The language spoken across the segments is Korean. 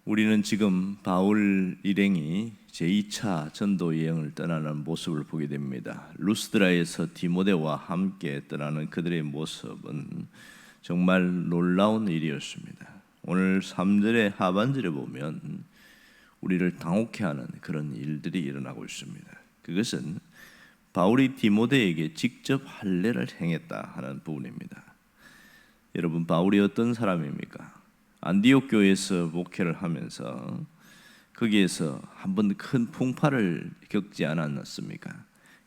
우리는 지금 바울 일행이 제2차 전도 여행을 떠나는 모습을 보게 됩니다. 루스드라에서 디모데와 함께 떠나는 그들의 모습은 정말 놀라운 일이었습니다. 오늘 3절의 하반절에 보면 우리를 당혹해 하는 그런 일들이 일어나고 있습니다. 그것은 바울이 디모데에게 직접 할례를 행했다 하는 부분입니다. 여러분, 바울이 어떤 사람입니까? 안디옥 교회에서 목회를 하면서 거기에서 한번 큰 풍파를 겪지 않았습니까?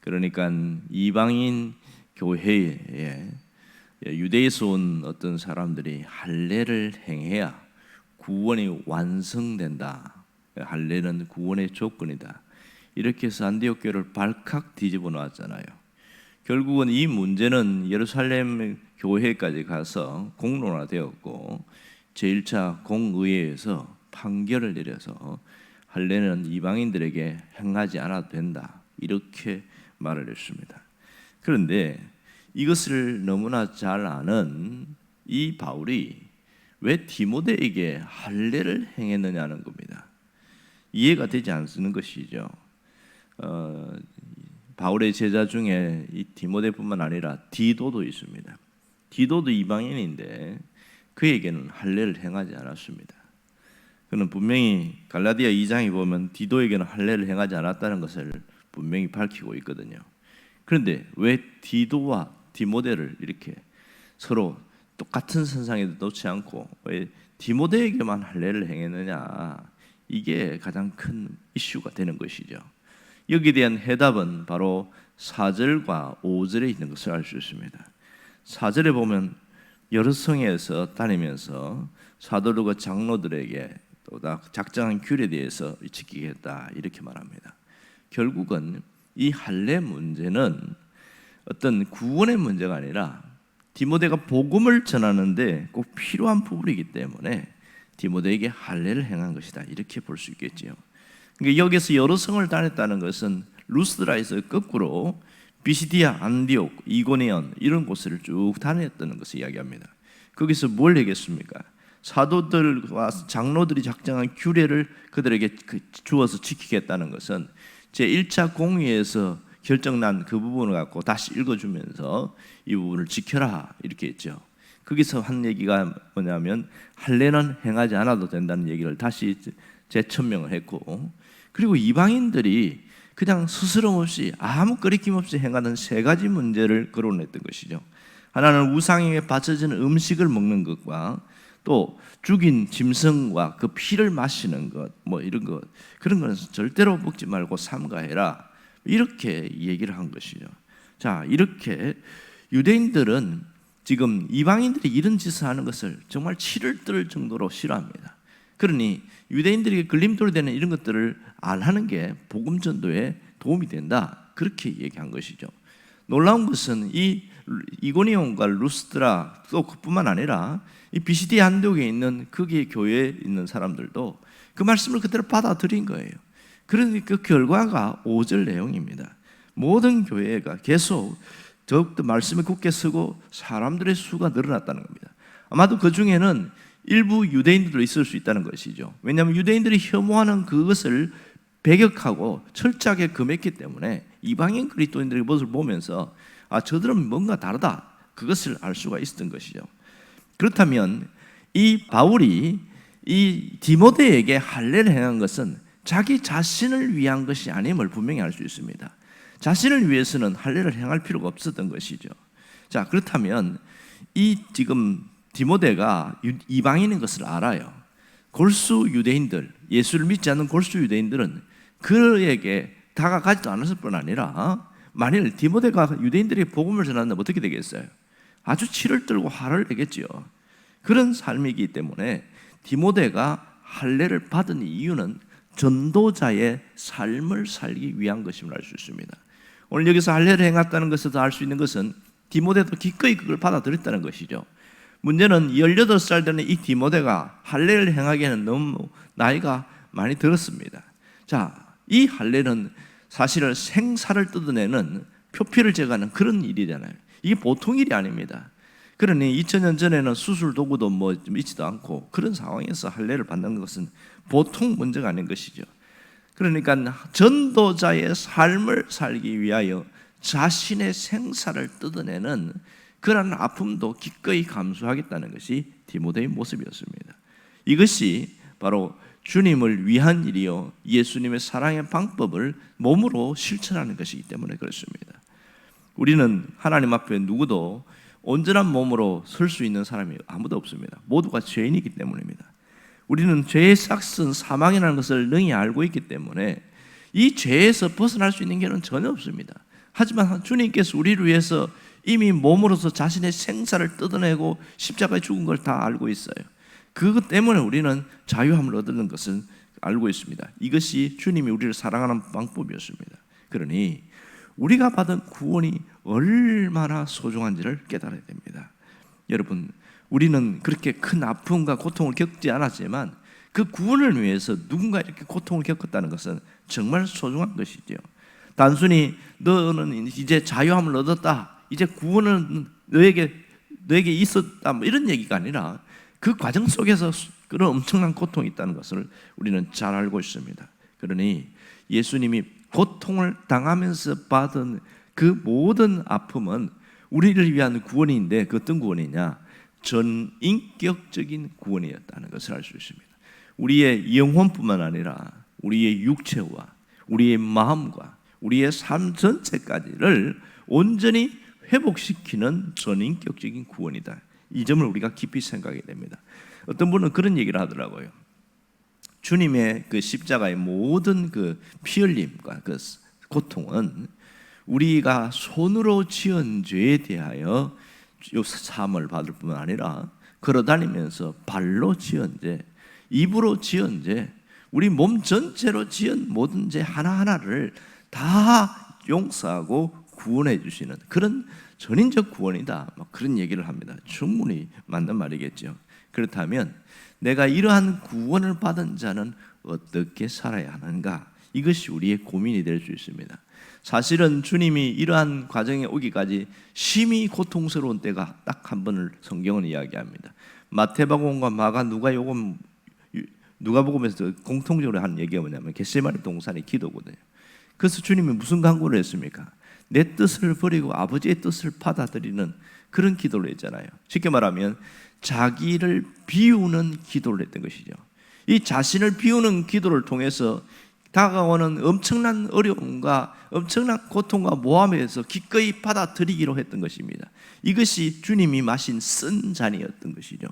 그러니까 이방인 교회에 유대에서 온 어떤 사람들이 할례를 행해야 구원이 완성된다. 할례는 구원의 조건이다. 이렇게 해서 안디옥 교회를 발칵 뒤집어 놨잖아요. 결국은 이 문제는 예루살렘 교회까지 가서 공론화되었고 제1차 공의회에서 판결을 내려서 할례는 이방인들에게 행하지 않아도 된다, 이렇게 말을 했습니다. 그런데 이것을 너무나 잘 아는 이 바울이 왜 디모데에게 할례를 행했느냐는 겁니다. 이해가 되지 않는 것이죠. 바울의 제자 중에 이 디모데뿐만 아니라 디도도 있습니다. 디도도 이방인인데 그에게는 할례를 행하지 않았습니다. 그는 분명히 갈라디아 2장에 보면 디도에게는 할례를 행하지 않았다는 것을 분명히 밝히고 있거든요. 그런데 왜 디도와 디모데를 이렇게 서로 똑같은 선상에 놓지 않고 왜 디모데에게만 할례를 행했느냐, 이게 가장 큰 이슈가 되는 것이죠. 여기에 대한 해답은 바로 4절과 5절에 있는 것을 알 수 있습니다. 4절에 보면 여러 성에서 다니면서 사도들과 장로들에게 또 작정한 규례에 대해서 지키겠다, 이렇게 말합니다. 결국은 이 할례 문제는 어떤 구원의 문제가 아니라 디모데가 복음을 전하는데 꼭 필요한 부분이기 때문에 디모데에게 할례를 행한 것이다, 이렇게 볼 수 있겠지요. 그러니까 여기서 여러 성을 다녔다는 것은 루스드라에서 거꾸로 비시디아, 안디옥, 이고니온 이런 곳을 쭉 다녔다는 것을 이야기합니다. 거기서 뭘 얘기했습니까? 사도들과 장로들이 작정한 규례를 그들에게 주어서 지키겠다는 것은 제1차 공의에서 결정난 그 부분을 갖고 다시 읽어주면서 이 부분을 지켜라, 이렇게 했죠. 거기서 한 얘기가 뭐냐면 할례는 행하지 않아도 된다는 얘기를 다시 재천명을 했고, 그리고 이방인들이 그냥 스스럼 없이 아무 거리낌 없이 행하는 세 가지 문제를 거론했던 것이죠. 하나는 우상에게 바쳐지는 음식을 먹는 것과 또 죽인 짐승과 그 피를 마시는 것, 뭐 이런 것, 그런 것은 절대로 먹지 말고 삼가해라, 이렇게 얘기를 한 것이죠. 자, 이렇게 유대인들은 지금 이방인들이 이런 짓을 하는 것을 정말 치를 떨 정도로 싫어합니다. 그러니 유대인들에게 걸림돌이 되는 이런 것들을 안 하는 게 복음 전도에 도움이 된다, 그렇게 얘기한 것이죠. 놀라운 것은 이 이고니온과 루스드라 또 그뿐만 아니라 이 비시디아 안디옥에 있는 거기에 교회에 있는 사람들도 그 말씀을 그대로 받아들인 거예요. 그러니 그 결과가 5절 내용입니다. 모든 교회가 계속 더욱더 말씀에 굳게 서고 사람들의 수가 늘어났다는 겁니다. 아마도 그 중에는 일부 유대인들도 있을 수 있다는 것이죠. 왜냐하면 유대인들이 혐오하는 그것을 배격하고 철저하게 금했기 때문에 이방인 그리스도인들의 모습을 보면서 저들은 뭔가 다르다, 그것을 알 수가 있었던 것이죠. 그렇다면 이 바울이 이 디모데에게 할례를 행한 것은 자기 자신을 위한 것이 아님을 분명히 알 수 있습니다. 자신을 위해서는 할례를 행할 필요가 없었던 것이죠. 자, 그렇다면 이 지금 디모데가 이방인인 것을 알아요. 골수 유대인들, 예수를 믿지 않는 골수 유대인들은 그에게 다가가지도 않았을 뿐 아니라 만일 디모데가 유대인들에게 복음을 전한다면 어떻게 되겠어요? 아주 치를 떨고 화를 내겠지요. 그런 삶이기 때문에 디모데가 할례를 받은 이유는 전도자의 삶을 살기 위한 것임을 알 수 있습니다. 오늘 여기서 할례를 행했다는 것에서 알 수 있는 것은 디모데도 기꺼이 그걸 받아들였다는 것이죠. 문제는 18살 되는 이 디모데가 할례를 행하기에는 너무 나이가 많이 들었습니다. 자, 이 할례는 사실은 생사를 뜯어내는 표피를 제거하는 그런 일이잖아요. 이게 보통 일이 아닙니다. 그러니 2000년 전에는 수술 도구도 뭐 좀 있지도 않고 그런 상황에서 할례를 받는 것은 보통 문제가 아닌 것이죠. 그러니까 전도자의 삶을 살기 위하여 자신의 생사를 뜯어내는 그런 아픔도 기꺼이 감수하겠다는 것이 디모데의 모습이었습니다. 이것이 바로 주님을 위한 일이요, 예수님의 사랑의 방법을 몸으로 실천하는 것이기 때문에 그렇습니다. 우리는 하나님 앞에 누구도 온전한 몸으로 설 수 있는 사람이 아무도 없습니다. 모두가 죄인이기 때문입니다. 우리는 죄의 삭은 사망이라는 것을 능히 알고 있기 때문에 이 죄에서 벗어날 수 있는 길은 전혀 없습니다. 하지만 주님께서 우리를 위해서 이미 몸으로서 자신의 생사를 뜯어내고 십자가에 죽은 걸 다 알고 있어요. 그것 때문에 우리는 자유함을 얻는 것을 알고 있습니다. 이것이 주님이 우리를 사랑하는 방법이었습니다. 그러니 우리가 받은 구원이 얼마나 소중한지를 깨달아야 됩니다. 여러분, 우리는 그렇게 큰 아픔과 고통을 겪지 않았지만 그 구원을 위해서 누군가 이렇게 고통을 겪었다는 것은 정말 소중한 것이죠. 단순히 너는 이제 자유함을 얻었다, 이제 구원은 너에게 있었다, 뭐 이런 얘기가 아니라 그 과정 속에서 그런 엄청난 고통이 있다는 것을 우리는 잘 알고 있습니다. 그러니 예수님이 고통을 당하면서 받은 그 모든 아픔은 우리를 위한 구원인데, 그 어떤 구원이냐? 전인격적인 구원이었다는 것을 알 수 있습니다. 우리의 영혼뿐만 아니라 우리의 육체와 우리의 마음과 우리의 삶 전체까지를 온전히 회복시키는 전인격적인 구원이다. 이 점을 우리가 깊이 생각해야 됩니다. 어떤 분은 그런 얘기를 하더라고요. 주님의 그 십자가의 모든 그 피 흘림과 그 고통은 우리가 손으로 지은 죄에 대하여 사함을 받을 뿐만 아니라 걸어다니면서 발로 지은 죄, 입으로 지은 죄, 우리 몸 전체로 지은 모든 죄 하나하나를 다 용서하고 구원해 주시는 그런 전인적 구원이다, 그런 얘기를 합니다. 충분히 맞는 말이겠죠. 그렇다면 내가 이러한 구원을 받은 자는 어떻게 살아야 하는가? 이것이 우리의 고민이 될 수 있습니다. 사실은 주님이 이러한 과정에 오기까지 심히 고통스러운 때가 딱 한 번을 성경은 이야기합니다. 마태복음과 마가 누가복음에서 공통적으로 하는 얘기가 뭐냐면 겟세마네 동산의 기도거든요. 그래서 주님이 무슨 간구를 했습니까? 내 뜻을 버리고 아버지의 뜻을 받아들이는 그런 기도를 했잖아요. 쉽게 말하면 자기를 비우는 기도를 했던 것이죠. 이 자신을 비우는 기도를 통해서 다가오는 엄청난 어려움과 엄청난 고통과 모함에서 기꺼이 받아들이기로 했던 것입니다. 이것이 주님이 마신 쓴 잔이었던 것이죠.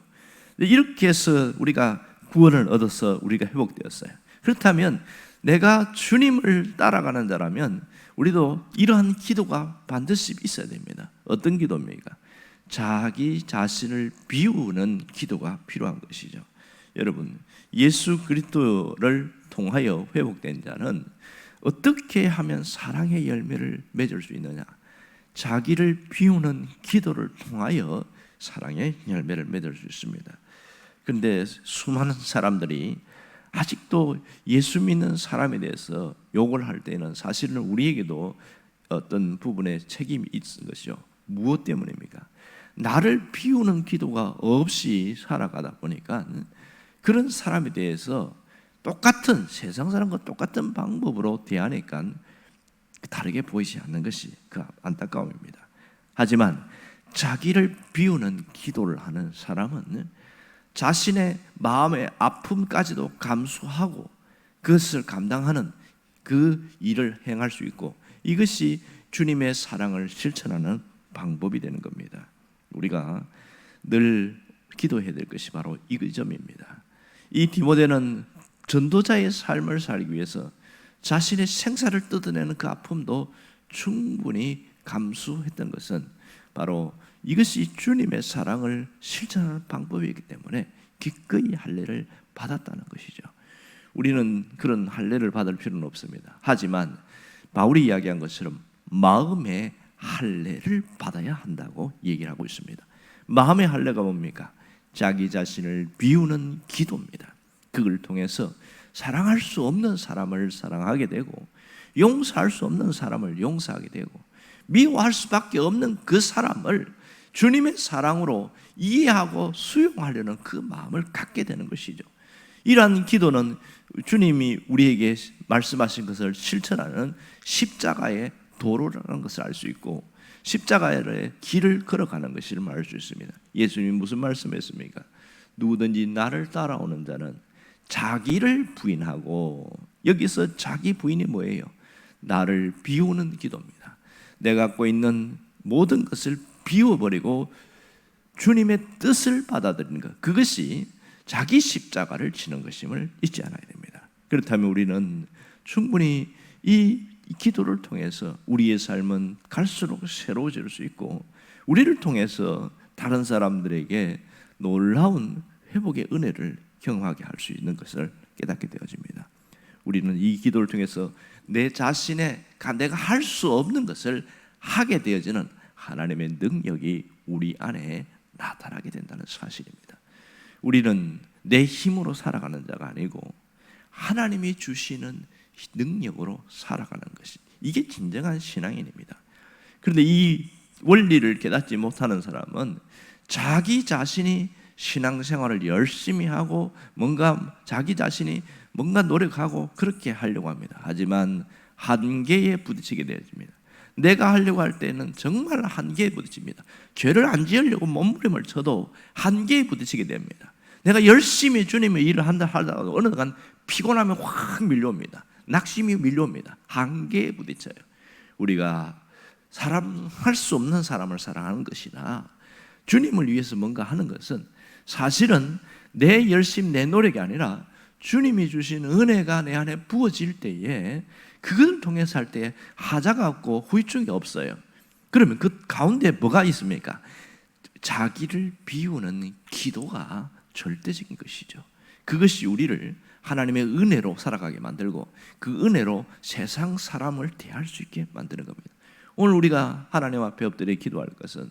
이렇게 해서 우리가 구원을 얻어서 우리가 회복되었어요. 그렇다면 내가 주님을 따라가는 자라면 우리도 이러한 기도가 반드시 있어야 됩니다. 어떤 기도입니까? 자기 자신을 비우는 기도가 필요한 것이죠. 여러분, 예수 그리스도를 통하여 회복된 자는 어떻게 하면 사랑의 열매를 맺을 수 있느냐? 자기를 비우는 기도를 통하여 사랑의 열매를 맺을 수 있습니다. 그런데 수많은 사람들이 아직도 예수 믿는 사람에 대해서 욕을 할 때는 사실은 우리에게도 어떤 부분에 책임이 있는 것이죠. 무엇 때문입니까? 나를 비우는 기도가 없이 살아가다 보니까 그런 사람에 대해서 똑같은 세상 사람과 똑같은 방법으로 대하니까 다르게 보이지 않는 것이 그 안타까움입니다. 하지만 자기를 비우는 기도를 하는 사람은 자신의 마음의 아픔까지도 감수하고 그것을 감당하는 그 일을 행할 수 있고, 이것이 주님의 사랑을 실천하는 방법이 되는 겁니다. 우리가 늘 기도해야 될 것이 바로 이 점입니다. 이 디모데는 전도자의 삶을 살기 위해서 자신의 생사를 뜯어내는 그 아픔도 충분히 감수했던 것은 바로 이것이 주님의 사랑을 실천하는 방법이기 때문에 기꺼이 할례를 받았다는 것이죠. 우리는 그런 할례를 받을 필요는 없습니다. 하지만 바울이 이야기한 것처럼 마음의 할례를 받아야 한다고 얘기를 하고 있습니다. 마음의 할례가 뭡니까? 자기 자신을 비우는 기도입니다. 그걸 통해서 사랑할 수 없는 사람을 사랑하게 되고 용서할 수 없는 사람을 용서하게 되고 미워할 수밖에 없는 그 사람을 주님의 사랑으로 이해하고 수용하려는 그 마음을 갖게 되는 것이죠. 이러한 기도는 주님이 우리에게 말씀하신 것을 실천하는 십자가의 도로라는 것을 알 수 있고, 십자가의 길을 걸어가는 것을 말할 수 있습니다. 예수님이 무슨 말씀했습니까? 누구든지 나를 따라오는 자는 자기를 부인하고, 여기서 자기 부인이 뭐예요? 나를 비우는 기도입니다. 내가 갖고 있는 모든 것을 비워버리고 주님의 뜻을 받아들이는 것, 그것이 자기 십자가를 지는 것임을 잊지 않아야 됩니다. 그렇다면 우리는 충분히 이 기도를 통해서 우리의 삶은 갈수록 새로워질 수 있고, 우리를 통해서 다른 사람들에게 놀라운 회복의 은혜를 경험하게 할 수 있는 것을 깨닫게 되어집니다. 우리는 이 기도를 통해서 내 자신의 내가 할 수 없는 것을 하게 되어지는 하나님의 능력이 우리 안에 나타나게 된다는 사실입니다. 우리는 내 힘으로 살아가는 자가 아니고 하나님이 주시는 능력으로 살아가는 것이, 이게 진정한 신앙인입니다. 그런데 이 원리를 깨닫지 못하는 사람은 자기 자신이 신앙생활을 열심히 하고 자기 자신이 뭔가 노력하고 그렇게 하려고 합니다. 하지만 한계에 부딪히게 되어집니다. 내가 하려고 할 때는 정말 한계에 부딪힙니다. 죄를 안 지으려고 몸부림을 쳐도 한계에 부딪히게 됩니다. 내가 열심히 주님의 일을 하다가 어느 순간 피곤하면 확 밀려옵니다. 낙심이 밀려옵니다. 한계에 부딪혀요. 우리가 할 수 없는 사람을 사랑하는 것이나 주님을 위해서 뭔가 하는 것은 사실은 내 열심, 내 노력이 아니라 주님이 주신 은혜가 내 안에 부어질 때에 그걸 통해서 할 때 하자가 없고 후유증이 없어요. 그러면 그 가운데 뭐가 있습니까? 자기를 비우는 기도가 절대적인 것이죠. 그것이 우리를 하나님의 은혜로 살아가게 만들고 그 은혜로 세상 사람을 대할 수 있게 만드는 겁니다. 오늘 우리가 하나님 앞에 엎드려 기도할 것은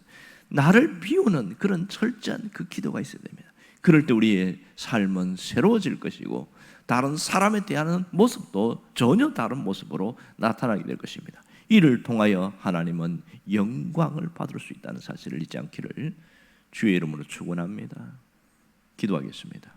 나를 비우는 그런 철저한 그 기도가 있어야 됩니다. 그럴 때 우리의 삶은 새로워질 것이고 다른 사람에 대한 모습도 전혀 다른 모습으로 나타나게 될 것입니다. 이를 통하여 하나님은 영광을 받을 수 있다는 사실을 잊지 않기를 주의 이름으로 축원합니다. 기도하겠습니다.